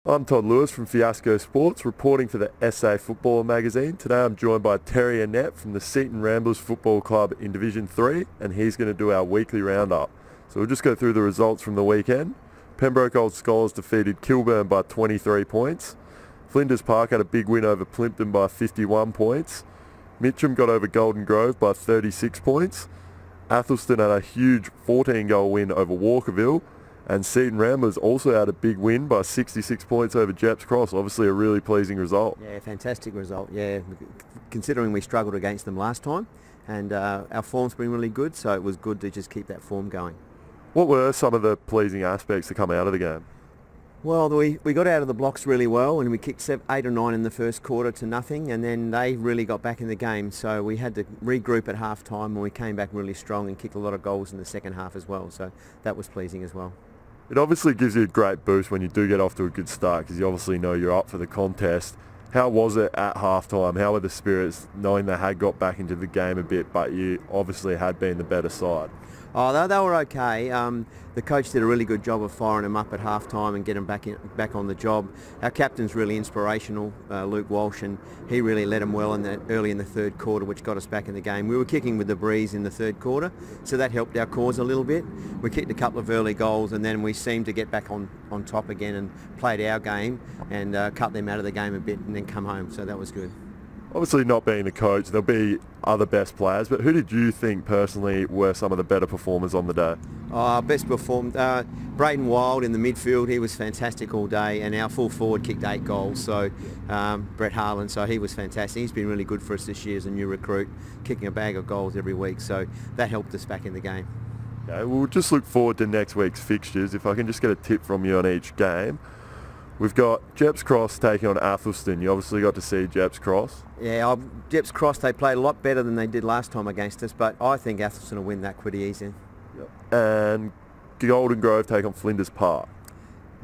I'm Todd Lewis from Fiasco Sports, reporting for the SA Football magazine. Today I'm joined by Terry Annett from the Seaton Ramblers Football Club in Division 3, and he's going to do our weekly roundup. So we'll just go through the results from the weekend. Pembroke Old Scholars defeated Kilburn by 23 points. Flinders Park had a big win over Plympton by 51 points. Mitcham got over Golden Grove by 36 points. Athelston had a huge 14-goal win over Walkerville. And Seaton Ramblers also had a big win by 66 points over Jeps Cross. Obviously a really pleasing result. Yeah, fantastic result. Yeah, considering we struggled against them last time. And our form's been really good, so it was good to just keep that form going. What were some of the pleasing aspects to come out of the game? Well, we got out of the blocks really well, and we kicked 8 or 9 in the first quarter to nothing, and then they really got back in the game. So we had to regroup at half-time, and we came back really strong and kicked a lot of goals in the second half as well. So that was pleasing as well. It obviously gives you a great boost when you do get off to a good start, because you obviously know you're up for the contest. How was it at half-time? How were the spirits, knowing they had got back into the game a bit, but you obviously had been the better side? Oh, they were okay. The coach did a really good job of firing them up at half-time and getting back on the job. Our captain's really inspirational, Luke Walsh, and he really led them well early in the third quarter, which got us back in the game. We were kicking with the breeze in the third quarter, so that helped our cause a little bit. We kicked a couple of early goals, and then we seemed to get back on top again and played our game and cut them out of the game a bit and then come home, so that was good. Obviously, not being the coach, there'll be other best players, but who did you think personally were some of the better performers on the day? Best performed, Braden Wild in the midfield. He was fantastic all day, and our full forward kicked 8 goals. So Brett Harlan, so he was fantastic. He's been really good for us this year as a new recruit, kicking a bag of goals every week. So that helped us back in the game. Okay, we'll just look forward to next week's fixtures. If I can just get a tip from you on each game. We've got Jeps Cross taking on Athelston. You obviously got to see Jeps Cross. Yeah, Jeps Cross, they played a lot better than they did last time against us, but I think Athelston will win that pretty easy. Yep. And Golden Grove take on Flinders Park.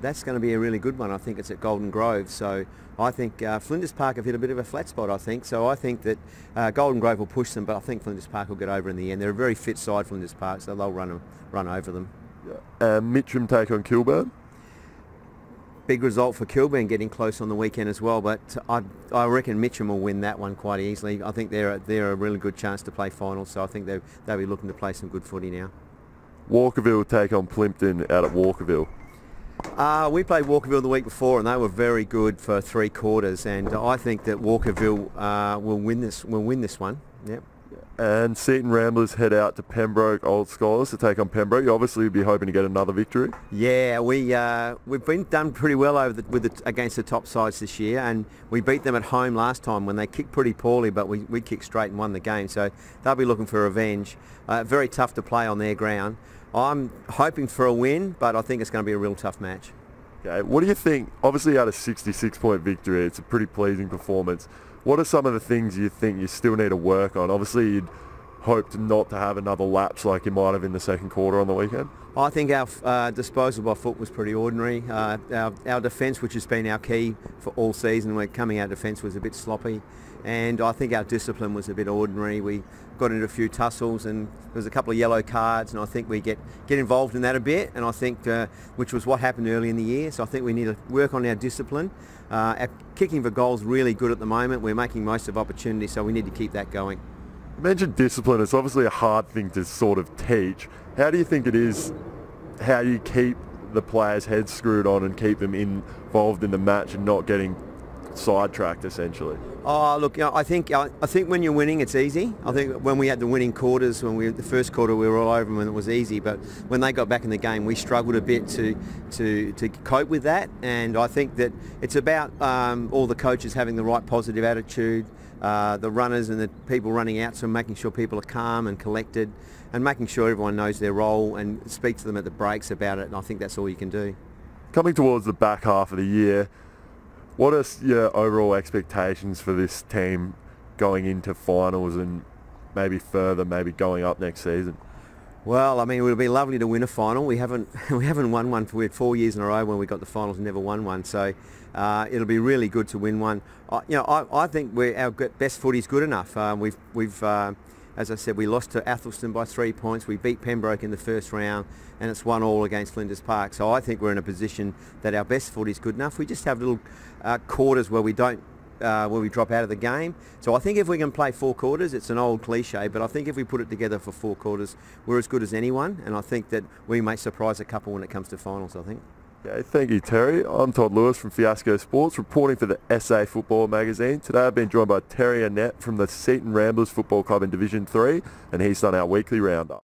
That's going to be a really good one. I think it's at Golden Grove, so I think Flinders Park have hit a bit of a flat spot, I think. So I think that Golden Grove will push them, but I think Flinders Park will get over in the end. They're a very fit side, Flinders Park, so they'll run over them. Yep. And Mitcham take on Kilburn. Big result for Kilburn, getting close on the weekend as well, but I reckon Mitcham will win that one quite easily. I think they're a really good chance to play finals, so I think they'll be looking to play some good footy now. Walkerville take on Plympton out at Walkerville. We played Walkerville the week before, and they were very good for 3 quarters, and I think that Walkerville will win this one. Yep. And Seaton Ramblers head out to Pembroke Old Scholars to take on Pembroke. You obviously would be hoping to get another victory. Yeah, we've been done pretty well against the top sides this year, and we beat them at home last time when they kicked pretty poorly, but we kicked straight and won the game. So they'll be looking for revenge. Very tough to play on their ground. I'm hoping for a win, but I think it's going to be a real tough match. Okay, what do you think? Obviously you had a 66-point victory. It's a pretty pleasing performance. What are some of the things you think you still need to work on? Obviously, you'd hoped not to have another lapse like you might have in the second quarter on the weekend. I think our disposal by foot was pretty ordinary. Our defence, which has been our key for all season, we're coming out defence was a bit sloppy. And I think our discipline was a bit ordinary. We got into a few tussles and there was a couple of yellow cards, and I think we get involved in that a bit, and I think which was what happened early in the year. So I think we need to work on our discipline. Our kicking for goals really good at the moment. We're making most of opportunities, so we need to keep that going. You mentioned discipline. It's obviously a hard thing to sort of teach. How do you think it is, how you keep the players' heads screwed on and keep them involved in the match and not getting sidetracked essentially? Oh, look, I think when you're winning, it's easy. I think when we had the winning quarters, the first quarter we were all over them and it was easy. But when they got back in the game, we struggled a bit to cope with that. And I think that it's about all the coaches having the right positive attitude, the runners and the people running out, so making sure people are calm and collected, and making sure everyone knows their role and speak to them at the breaks about it. And I think that's all you can do. Coming towards the back half of the year, what are your overall expectations for this team going into finals and maybe further, maybe going up next season? Well, I mean, it would be lovely to win a final. We haven't won one for 4 years in a row when we got the finals and never won one. So it'll be really good to win one. I think our best footy's good enough. We've As I said, we lost to Athelston by 3 points. We beat Pembroke in the first round, and it's 1-1 against Flinders Park. So I think we're in a position that our best foot is good enough. We just have little quarters where we don't, where we drop out of the game. So I think if we can play 4 quarters, it's an old cliche, but I think if we put it together for 4 quarters, we're as good as anyone, and I think that we may surprise a couple when it comes to finals, I think. Okay, thank you, Terry. I'm Todd Lewis from Fiasco Sports, reporting for the SA Football magazine. Today I've been joined by Terry Annett from the Seaton Ramblers Football Club in Division 3, and he's done our weekly roundup.